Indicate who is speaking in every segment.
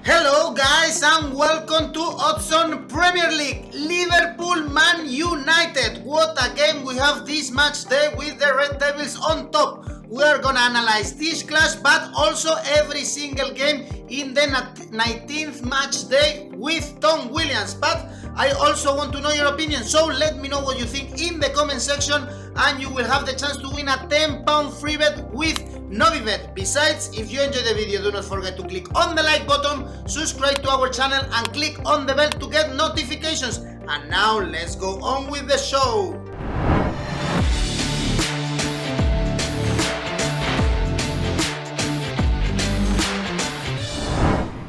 Speaker 1: Hello guys and welcome to Odds on Premier League. Liverpool Man United. What a game we have this match day with the Red Devils on top. We are gonna analyze this clash but also every single game in the 19th match day with Tom Williams. But I also want to know your opinion, so let me know what you think in the comment section and you will have the chance to win a £10 free bet with Novibet. Besides, if you enjoyed the video, do not forget to click on the like button, subscribe to our channel and click on the bell to get notifications. And now let's go on with the show.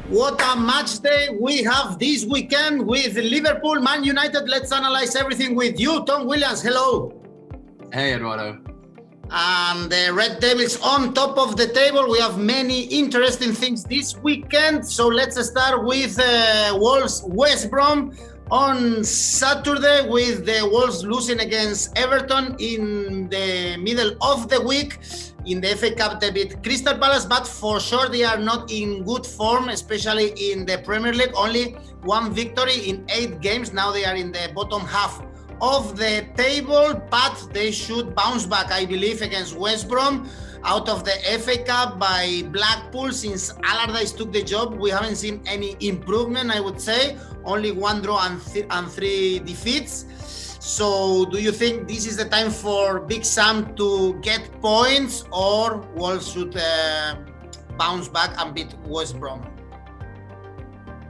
Speaker 1: What a match day we have this weekend with Liverpool Man United. Let's analyze everything with you, Tom Williams. Hello.
Speaker 2: Hey, Eduardo.
Speaker 1: And the Red Devils on top of the table. We have many interesting things this weekend. So let's start with Wolves West Brom on Saturday, with the Wolves losing against Everton in the middle of the week. In the FA Cup, they beat Crystal Palace, but for sure they are not in good form, especially in the Premier League. Only one victory in 8 games. Now they are in the bottom half of the table, but they should bounce back, I believe, against West Brom. Out of the FA Cup by Blackpool, since Allardyce took the job, we haven't seen any improvement, I would say. Only 1 draw and 3 defeats. So do you think this is the time for Big Sam to get points, or Wolves should bounce back and beat West Brom?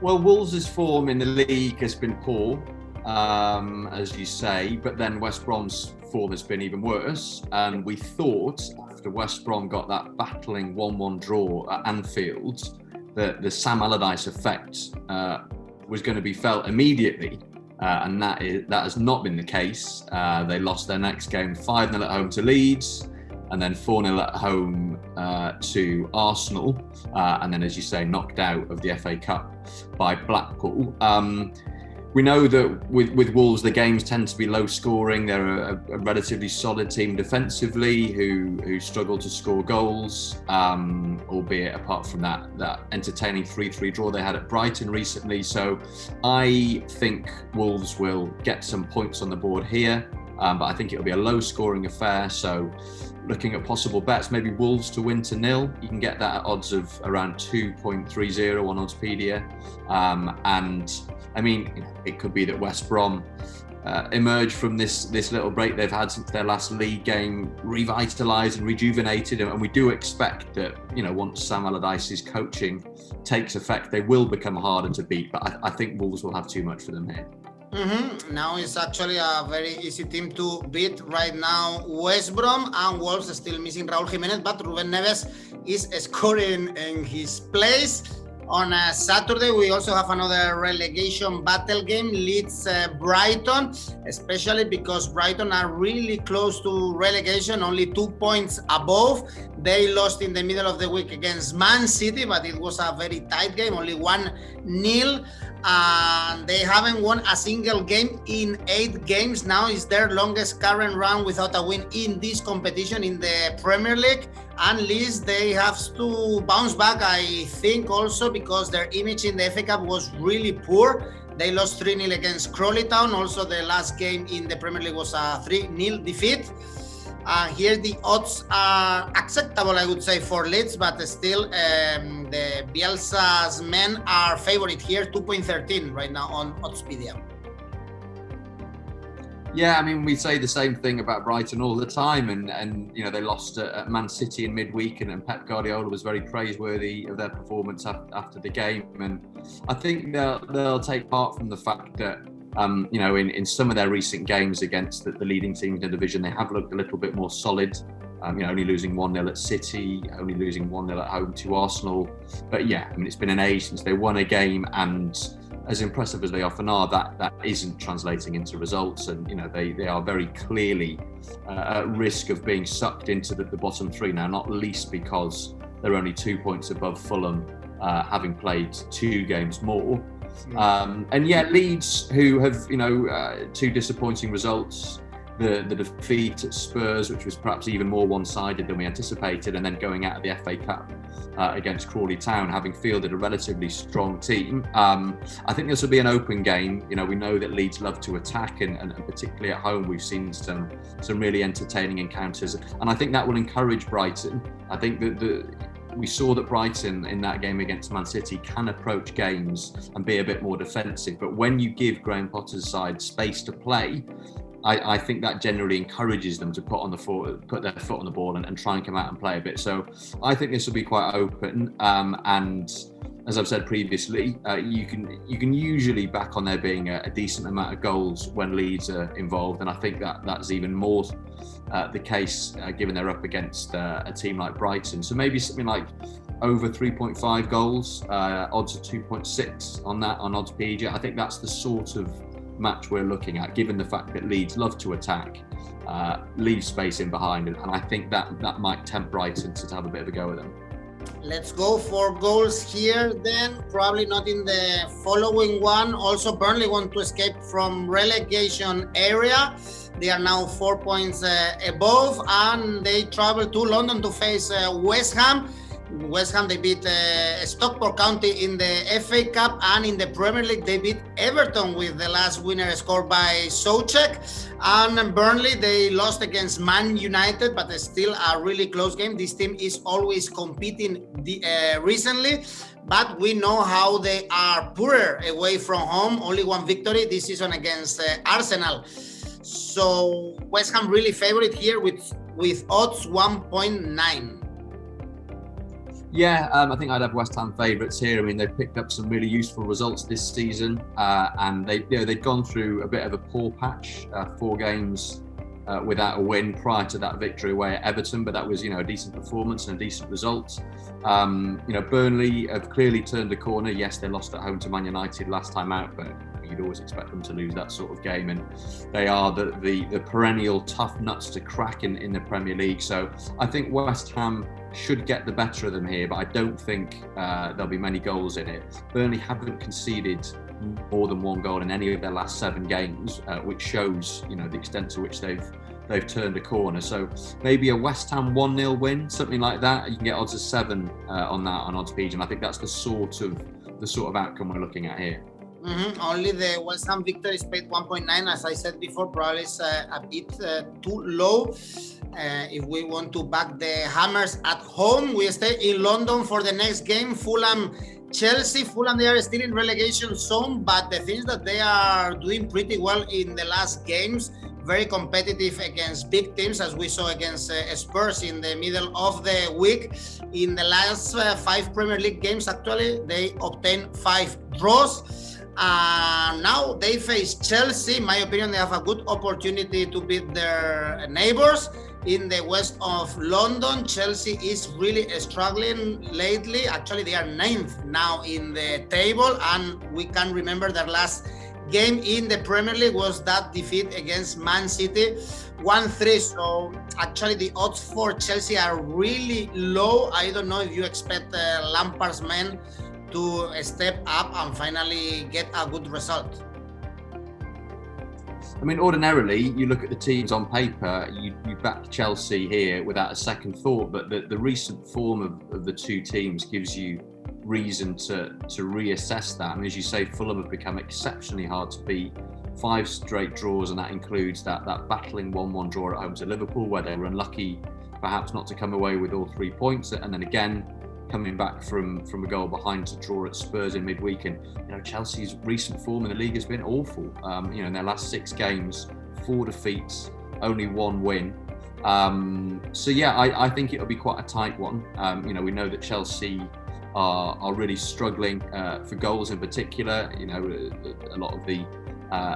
Speaker 2: Well, Wolves' form in the league has been poor, as you say, but then West Brom's form has been even worse. And we thought after West Brom got that battling 1-1 draw at Anfield that the Sam Allardyce effect was going to be felt immediately. And that has not been the case. They lost their next game 5-0 at home to Leeds, and then 4-0 at home to Arsenal, and then, as you say, knocked out of the FA Cup by Blackpool. We know that with Wolves, the games tend to be low scoring. They're a relatively solid team defensively who struggle to score goals, albeit apart from that entertaining 3-3 draw they had at Brighton recently. So I think Wolves will get some points on the board here, but I think it'll be a low scoring affair. So looking at possible bets, maybe Wolves to win to 0. You can get that at odds of around 2.30 on Oddspedia. And I mean, it could be that West Brom emerge from this little break they've had since their last league game revitalised and rejuvenated, and we do expect that, you know, once Sam Allardyce's coaching takes effect, they will become harder to beat. But I think Wolves will have too much for them here.
Speaker 1: Now it's actually a very easy team to beat right now, West Brom, and Wolves are still missing Raúl Jiménez, but Ruben Neves is scoring in his place. On Saturday, we also have another relegation battle game, Leeds Brighton, especially because Brighton are really close to relegation, only 2 points above. They lost in the middle of the week against Man City, but it was a very tight game, only 1-0. And they haven't won a single game in 8 games. Now is their longest current run without a win in this competition in the Premier League. And Leeds, they have to bounce back, I think, also because their image in the FA Cup was really poor. They lost 3-0 against Crawley Town. Also, the last game in the Premier League was a 3-0 defeat. Here the odds are acceptable, I would say, for Leeds, but still the Bielsa's men are favorite here, 2.13 right now on Oddspedia.
Speaker 2: Yeah, I mean, we say the same thing about Brighton all the time, and you know, they lost at Man City in midweek, and Pep Guardiola was very praiseworthy of their performance after the game, and I think they'll take part from the fact that you know, in some of their recent games against the leading teams in the division, they have looked a little bit more solid. You know, only losing 1-0 at City, only losing 1-0 at home to Arsenal. But yeah, I mean, it's been an age since they won a game, and as impressive as they often are, that isn't translating into results. And you know, they are very clearly at risk of being sucked into the bottom 3 now, not least because they're only 2 points above Fulham, having played 2 games more. And yet Leeds, who have, you know, 2 disappointing results, the defeat at Spurs, which was perhaps even more one-sided than we anticipated, and then going out of the FA Cup against Crawley Town, having fielded a relatively strong team. I think this will be an open game. You know, we know that Leeds love to attack, and particularly at home, we've seen some really entertaining encounters, and I think that will encourage Brighton. I think that we saw that Brighton in that game against Man City can approach games and be a bit more defensive, but when you give Graham Potter's side space to play, I think that generally encourages them to put their foot on the ball and try and come out and play a bit. So I think this will be quite open, and as I've said previously, you can usually back on there being a decent amount of goals when Leeds are involved, and I think that's even more the case given they're up against a team like Brighton. So maybe something like over 3.5 goals, odds of 2.6 on that on odds PG. I think that's the sort of match we're looking at, given the fact that Leeds love to attack, leave space in behind, and I think that might tempt Brighton to have a bit of a go at them.
Speaker 1: Let's go for goals here then, probably not in the following one. Also, Burnley want to escape from relegation area. They are now 4 points above, and they travel to London to face West Ham. West Ham, they beat Stockport County in the FA Cup, and in the Premier League they beat Everton with the last winner scored by Soucek. And Burnley, they lost against Man United, but it's still a really close game. This team is always competing recently, but we know how they are poorer away from home. Only one victory this season against Arsenal. So West Ham really favorite here with odds 1.9.
Speaker 2: Yeah, I think I'd have West Ham favourites here. I mean, they've picked up some really useful results this season, and they'd gone through a bit of a poor patch, 4 games without a win prior to that victory away at Everton, but that was, a decent performance and a decent result. Burnley have clearly turned a corner. Yes, they lost at home to Man United last time out, but you'd always expect them to lose that sort of game, and they are the perennial tough nuts to crack in the Premier League. So I think West Ham should get the better of them here, but I don't think there'll be many goals in it. Burnley haven't conceded more than 1 goal in any of their last 7 games, which shows the extent to which they've turned a corner. So maybe a West Ham 1-0 win, something like that. You can get odds of 7 on that on odds PG, and I think that's the sort of outcome we're looking at here.
Speaker 1: Only the West Ham victory is paid 1.9. As I said before, probably is a bit too low. If we want to back the Hammers at home, we stay in London for the next game. Fulham, Chelsea. Fulham, they are still in relegation zone, but the things that they are doing pretty well in the last games, very competitive against big teams, as we saw against Spurs in the middle of the week. In the last 5 Premier League games, actually, they obtained 5 draws. Now they face Chelsea. In my opinion, they have a good opportunity to beat their neighbors in the west of London. Chelsea is really struggling lately. Actually, they are 9th now in the table, and we can remember their last game in the Premier League was that defeat against Man City 1-3. So actually the odds for Chelsea are really low. I don't know if you expect Lampard's men to step up and finally get a good result.
Speaker 2: I mean, ordinarily, you look at the teams on paper, you back Chelsea here without a second thought, but the recent form of the 2 teams gives you reason to reassess that. I mean, as you say, Fulham have become exceptionally hard to beat. 5 straight draws, and that includes that battling 1-1 draw at home to Liverpool, where they were unlucky perhaps not to come away with all 3 points, and then again coming back from a goal behind to draw at Spurs in midweek. And Chelsea's recent form in the league has been awful. In their last 6 games, 4 defeats, only 1 win. So yeah, I think it'll be quite a tight one. We know that Chelsea are really struggling for goals in particular. A lot of the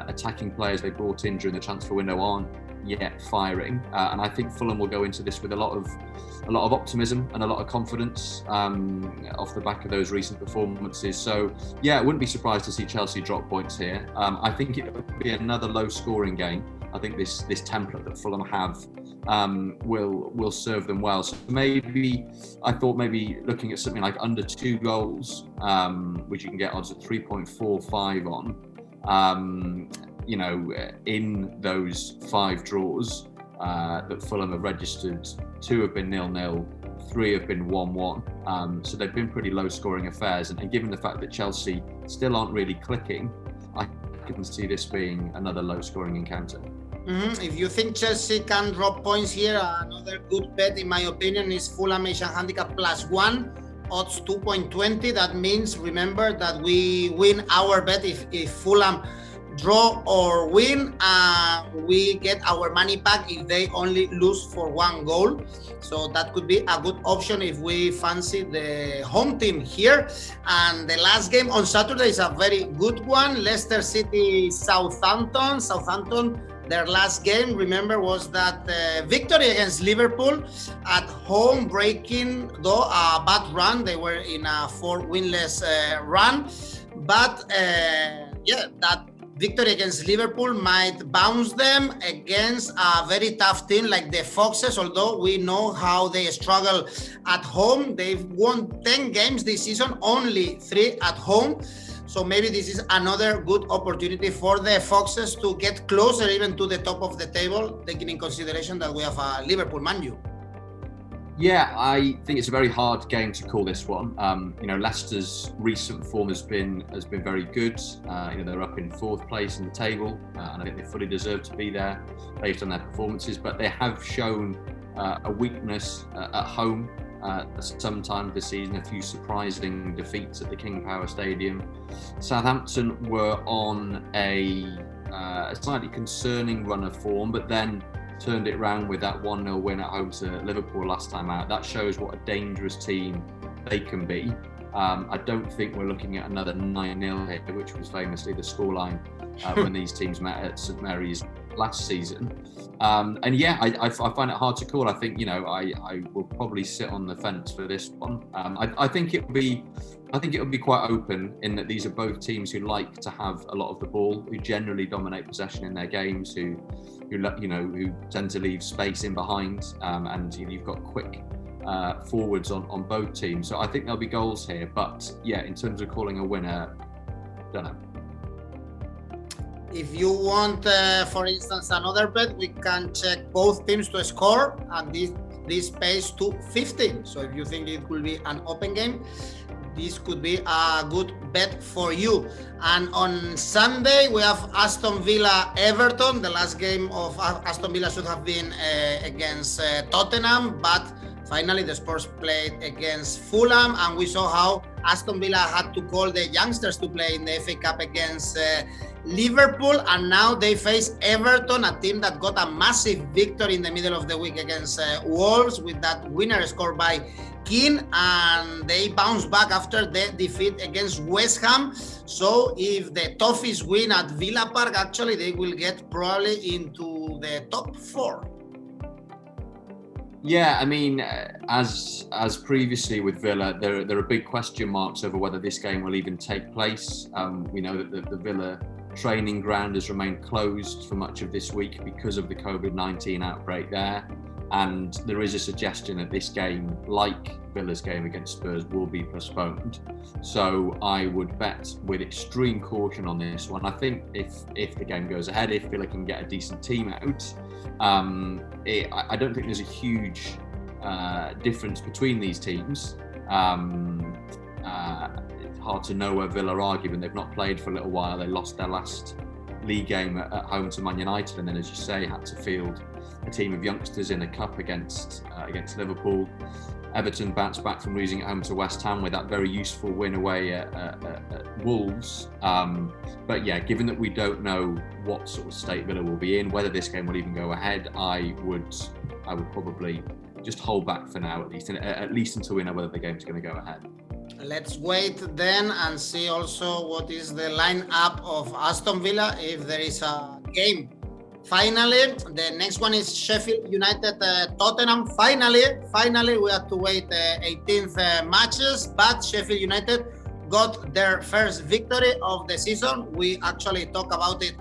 Speaker 2: attacking players they brought in during the transfer window aren't yet firing, and I think Fulham will go into this with a lot of optimism and a lot of confidence off the back of those recent performances. So yeah, I wouldn't be surprised to see Chelsea drop points here. I think it would be another low-scoring game. I think this template that Fulham have will serve them well. So I thought maybe looking at something like under 2 goals, which you can get odds at 3.45 on. In those 5 draws that Fulham have registered, 2 have been 0-0, 3 have been 1-1. So they've been pretty low-scoring affairs. And given the fact that Chelsea still aren't really clicking, I can see this being another low-scoring encounter.
Speaker 1: If you think Chelsea can drop points here, another good bet, in my opinion, is Fulham Asian Handicap +1, odds 2.20. That means, remember, that we win our bet if Fulham draw or win, we get our money back if they only lose for 1 goal. So that could be a good option if we fancy the home team here. And the last game on Saturday is a very good one. Leicester City, Southampton. Southampton, their last game, remember, was that victory against Liverpool at home, breaking, though, a bad run. They were in a 4 winless run. But that victory against Liverpool might bounce them against a very tough team like the Foxes, although we know how they struggle at home. They've won 10 games this season, only 3 at home. So maybe this is another good opportunity for the Foxes to get closer even to the top of the table, taking in consideration that we have a Liverpool Man U.
Speaker 2: Yeah, I think it's a very hard game to call this one. Leicester's recent form has been very good. They're up in 4th place in the table, and I think they fully deserve to be there based on their performances. But they have shown a weakness at home sometime this season. A few surprising defeats at the King Power Stadium. Southampton were on a slightly concerning run of form, but then turned it around with that 1-0 win at home to Liverpool last time out. That shows what a dangerous team they can be. I don't think we're looking at another 9-0 here, which was famously the scoreline when these teams met at St Mary's last season. I find it hard to call. I think, I will probably sit on the fence for this one. I think it would be quite open in that these are both teams who like to have a lot of the ball, who generally dominate possession in their games, who tend to leave space in behind, and you've got quick forwards on both teams. So I think there'll be goals here, but in terms of calling a winner, don't know.
Speaker 1: If you want, for instance, another bet, we can check both teams to score, and this pays to 15. So if you think it will be an open game, this could be a good bet for you. And on Sunday, we have Aston Villa Everton. The last game of Aston Villa should have been against Tottenham, but finally the Spurs played against Fulham, and we saw how Aston Villa had to call the youngsters to play in the FA Cup against Liverpool, and now they face Everton, a team that got a massive victory in the middle of the week against Wolves with that winner scored by Keane, and they bounced back after the defeat against West Ham. So if the Toffees win at Villa Park, actually they will get probably into the top 4.
Speaker 2: Yeah, I mean, as previously with Villa, there are big question marks over whether this game will even take place. We know that the Villa training ground has remained closed for much of this week because of the COVID-19 outbreak there. And there is a suggestion that this game, like Villa's game against Spurs, will be postponed. So I would bet with extreme caution on this one. I think if the game goes ahead, if Villa can get a decent team out, I don't think there's a huge difference between these teams. It's hard to know where Villa are, given they've not played for a little while. They lost their last league game at home to Man United, and then, as you say, had to field a team of youngsters in a cup against Liverpool. Everton bounced back from losing at home to West Ham with that very useful win away at Wolves. But yeah, given that we don't know what sort of state Villa will be in, whether this game will even go ahead, I would probably just hold back for now, at least until we know whether the game's going to go ahead.
Speaker 1: Let's wait then and see also what is the lineup of Aston Villa if there is a game. Finally, the next one is Sheffield United Tottenham. Finally, we had to wait 18th matches, but Sheffield United got their first victory of the season. We actually talked about it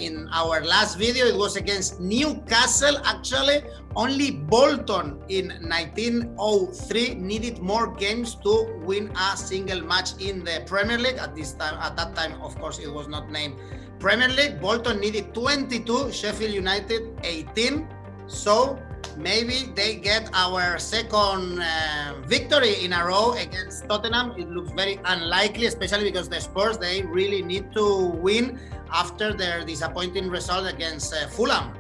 Speaker 1: in our last video. It was against Newcastle. Actually, only Bolton in 1903 needed more games to win a single match in the Premier League. At that time, of course, it was not named Premier League. Bolton needed 22, Sheffield United 18. So maybe they get our second victory in a row against Tottenham. It looks very unlikely, especially because the Spurs, they really need to win after their disappointing result against Fulham.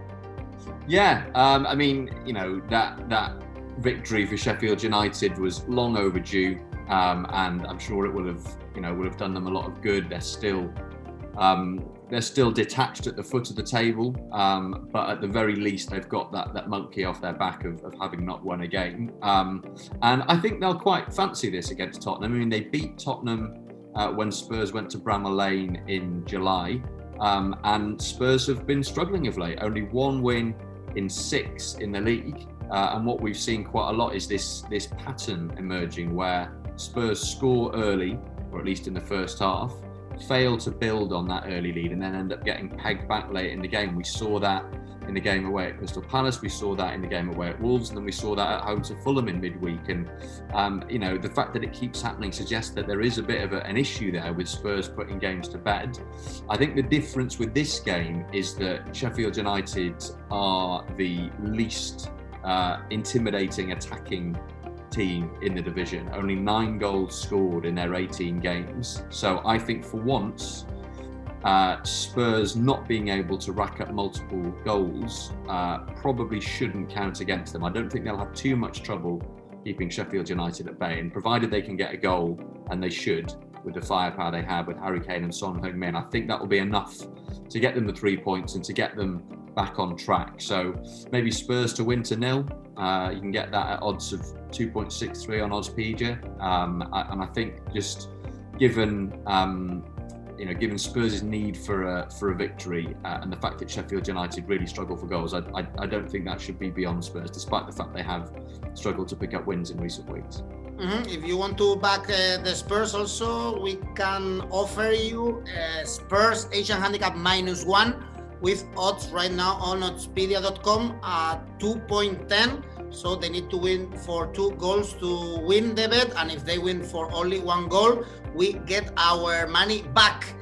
Speaker 2: Yeah, I mean, you know, that victory for Sheffield United was long overdue, and I'm sure it will have done them a lot of good. They're still detached at the foot of the table, but at the very least they've got that monkey off their back of having not won a game. And I think they'll quite fancy this against Tottenham. I mean, they beat Tottenham when Spurs went to Bramall Lane in July, and Spurs have been struggling of late. Only one win in 6 in the league, and what we've seen quite a lot is this pattern emerging where Spurs score early, or at least in the first half, fail to build on that early lead, and then end up getting pegged back late in the game. We saw that in the game away at Crystal Palace, we saw that in the game away at Wolves, and then we saw that at home to Fulham in midweek. And you know, the fact that it keeps happening suggests that there is a bit of an issue there with Spurs putting games to bed. I think the difference with this game is that Sheffield United are the least intimidating attacking team in the division. Only 9 goals scored in their 18 games. So I think for once, Spurs not being able to rack up multiple goals probably shouldn't count against them. I don't think they'll have too much trouble keeping Sheffield United at bay, and provided they can get a goal, and they should, with the firepower they have with Harry Kane and Son Heung-min, I think that will be enough to get them the 3 points and to get them back on track. So maybe Spurs to win to 0. You can get that at odds of 2.63 on Oddspedia, and I think just given given Spurs' need for a victory, and the fact that Sheffield United really struggle for goals, I don't think that should be beyond Spurs, despite the fact they have struggled to pick up wins in recent weeks.
Speaker 1: If you want to back the Spurs also, we can offer you Spurs Asian Handicap -1 with odds right now on Oddspedia.com at 2.10. So they need to win for 2 goals to win the bet, and if they win for only 1 goal, we get our money back.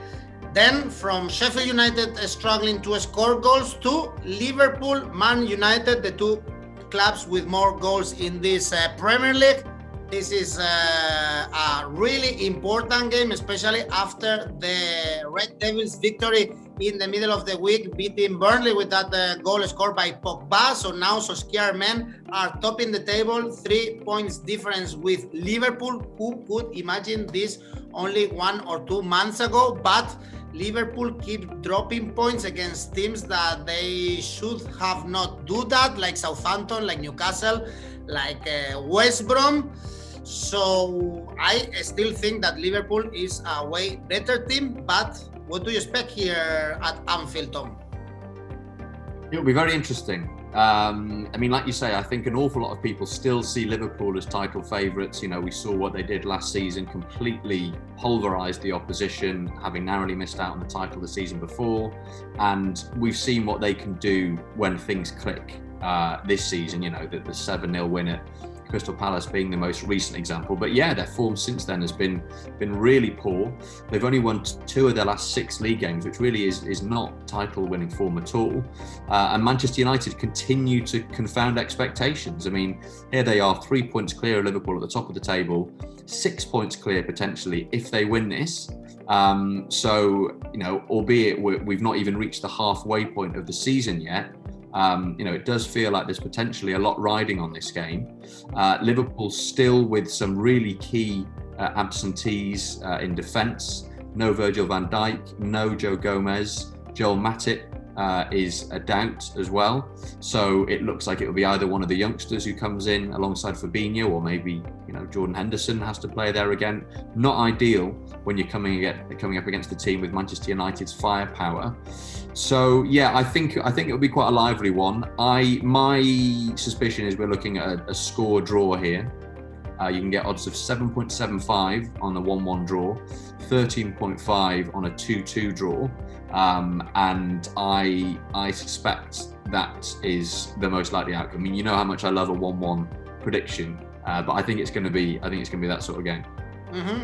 Speaker 1: Then from Sheffield United struggling to score goals to Liverpool, Man United, the 2 clubs with more goals in this Premier League. This is a really important game, especially after the Red Devils' victory in the middle of the week, beating Burnley with that goal scored by Pogba. So now Solskjaer men are topping the table, 3 points difference with Liverpool. Who could imagine this only 1 or 2 months ago? But Liverpool keep dropping points against teams that they should have not do that, like Southampton, like Newcastle, like West Brom. So I still think that Liverpool is a way better team, but what do you expect here at Anfield, Tom?
Speaker 2: It'll be very interesting. I mean, like you say, I think an awful lot of people still see Liverpool as title favourites. You know, we saw what they did last season, completely pulverised the opposition, having narrowly missed out on the title the season before. And we've seen what they can do when things click this season. You know, the 7-0 win at Crystal Palace being the most recent example. But yeah, their form since then has been really poor. They've only won 2 of their last 6 league games, which really is not title-winning form at all. And Manchester United continue to confound expectations. I mean, here they are, 3 points clear of Liverpool at the top of the table, 6 points clear potentially if they win this. So, you know, albeit we've not even reached the halfway point of the season yet, you know, it does feel like there's potentially a lot riding on this game. Liverpool still with some really key absentees in defence. No Virgil van Dijk, no Joe Gomez. Joel Matip is a doubt as well. So it looks like it will be either one of the youngsters who comes in alongside Fabinho, or maybe, you know, Jordan Henderson has to play there again. Not ideal when you're coming up against a team with Manchester United's firepower. So yeah, I think it'll be quite a lively one. My suspicion is we're looking at a score draw here. You can get odds of 7.75 on the 1-1 draw, 13.5 on a 2-2 draw, and I suspect that is the most likely outcome. I mean, you know how much I love a 1-1 prediction, but I think it's going to be that sort of game.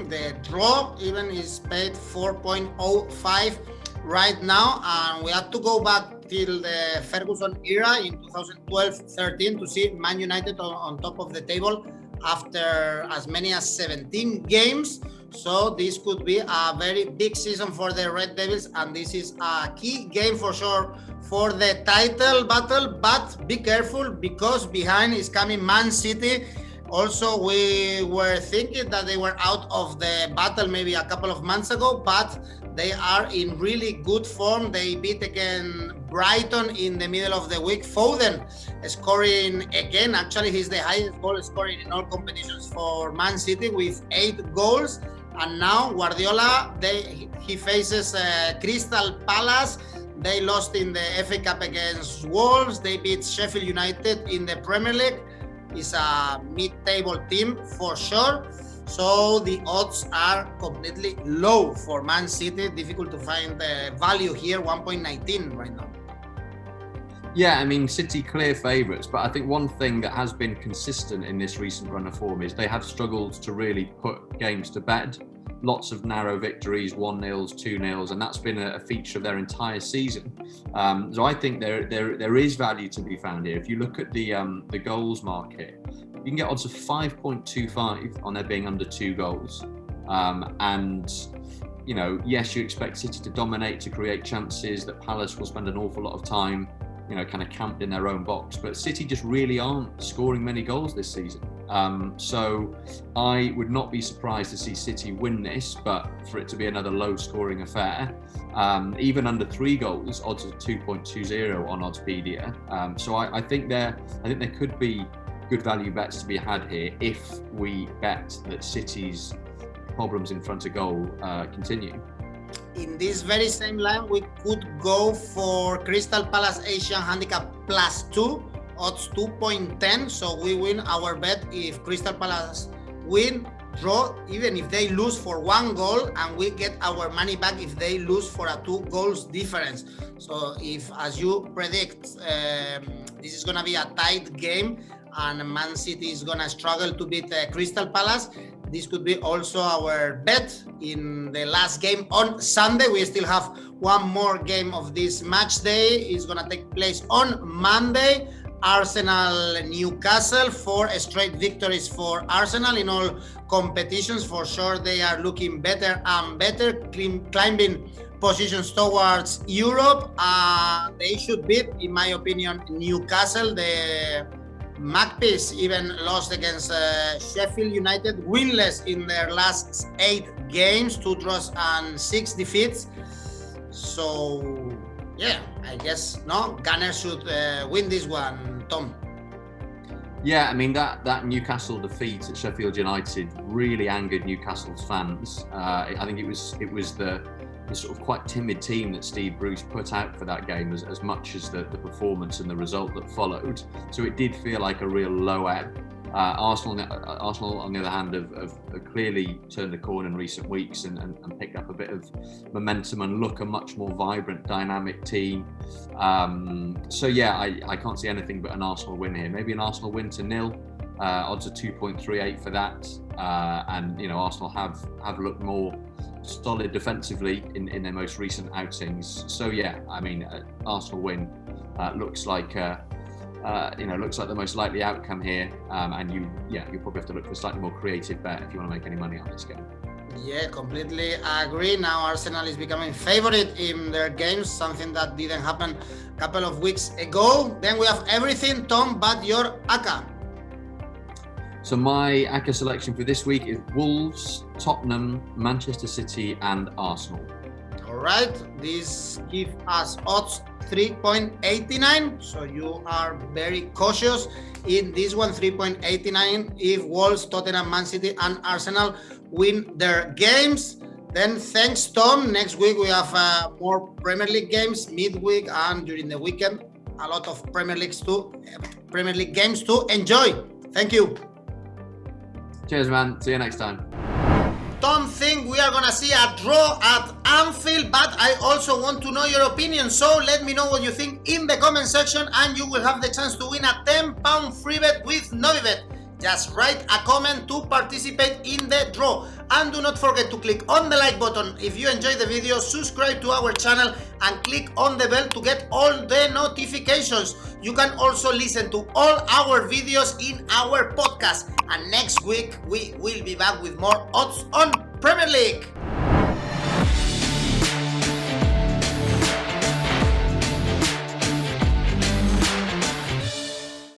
Speaker 1: The draw even is paid 4.05. right now, and we have to go back till the Ferguson era in 2012-13 to see Man United on top of the table after as many as 17 games. So this could be a very big season for the Red Devils, and this is a key game for sure for the title battle. But be careful, because behind is coming Man City. Also, we were thinking that they were out of the battle maybe a couple of months ago, but they are in really good form. They beat again Brighton in the middle of the week. Foden scoring again. Actually, he's the highest goal scoring in all competitions for Man City with 8 goals. And now Guardiola, he faces Crystal Palace. They lost in the FA Cup against Wolves. They beat Sheffield United in the Premier League. It's a mid-table team for sure. So the odds are completely low for Man City. Difficult to find the value here, 1.19 right now.
Speaker 2: Yeah, I mean, City clear favourites, but I think one thing that has been consistent in this recent run of form is they have struggled to really put games to bed. Lots of narrow victories, 1-0s, 2-0s, and that's been a feature of their entire season. So I think there is value to be found here. If you look at the goals market, you can get odds of 5.25 on there being under 2 goals. And, you know, yes, you expect City to dominate, to create chances, that Palace will spend an awful lot of time, you know, kind of camped in their own box. But City just really aren't scoring many goals this season. So I would not be surprised to see City win this, but for it to be another low-scoring affair. Even under 3 goals, odds of 2.20 on Oddspedia. So I think there could be good value bets to be had here if we bet that City's problems in front of goal continue.
Speaker 1: In this very same line, we could go for Crystal Palace Asian Handicap +2, odds 2.10. So we win our bet if Crystal Palace win, draw, even if they lose for 1 goal, and we get our money back if they lose for a 2 goals difference. So if, as you predict, this is going to be a tight game and Man City is going to struggle to beat Crystal Palace, this could be also our bet in the last game on Sunday. We still have one more game of this match day. It's going to take place on Monday. Arsenal Newcastle, 4 straight victories for Arsenal in all competitions. For sure, they are looking better and better, climbing positions towards Europe. They should beat, in my opinion, Newcastle. The Magpies even lost against Sheffield United, winless in their last 8 games, 2 draws and 6 defeats. So, yeah, I guess, no, Gunners should win this one, Tom.
Speaker 2: Yeah, I mean, that Newcastle defeat at Sheffield United really angered Newcastle's fans. I think it was the sort of quite timid team that Steve Bruce put out for that game as much as the performance and the result that followed. So it did feel like a real low ebb. Arsenal, on the other hand, have clearly turned the corner in recent weeks and picked up a bit of momentum and look a much more vibrant, dynamic team. So yeah, I can't see anything but an Arsenal win here. Maybe an Arsenal win to 0. Odds are 2.38 for that. And, you know, Arsenal have looked more solid defensively in their most recent outings. So yeah, I mean, Arsenal win looks like the most likely outcome here. And you probably have to look for a slightly more creative bet if you want to make any money on this game.
Speaker 1: Yeah, completely agree. Now Arsenal is becoming favorite in their games, something that didn't happen a couple of weeks ago. Then we have everything, Tom, but your ACCA.
Speaker 2: So my ACCA selection for this week is Wolves, Tottenham, Manchester City and Arsenal.
Speaker 1: All right, this gives us odds 3.89. So you are very cautious in this one, 3.89. If Wolves, Tottenham, Man City and Arsenal win their games, then thanks, Tom. Next week we have more Premier League games midweek and during the weekend. A lot of Premier League games to enjoy. Thank you.
Speaker 2: Cheers, man. See you next time.
Speaker 1: Don't think we are going to see a draw at Anfield, but I also want to know your opinion. So let me know what you think in the comment section and you will have the chance to win a £10 free bet with Novibet. Just write a comment to participate in the draw. And do not forget to click on the like button if you enjoyed the video, subscribe to our channel and click on the bell to get all the notifications. You can also listen to all our videos in our podcast. And next week we will be back with more odds on Premier League.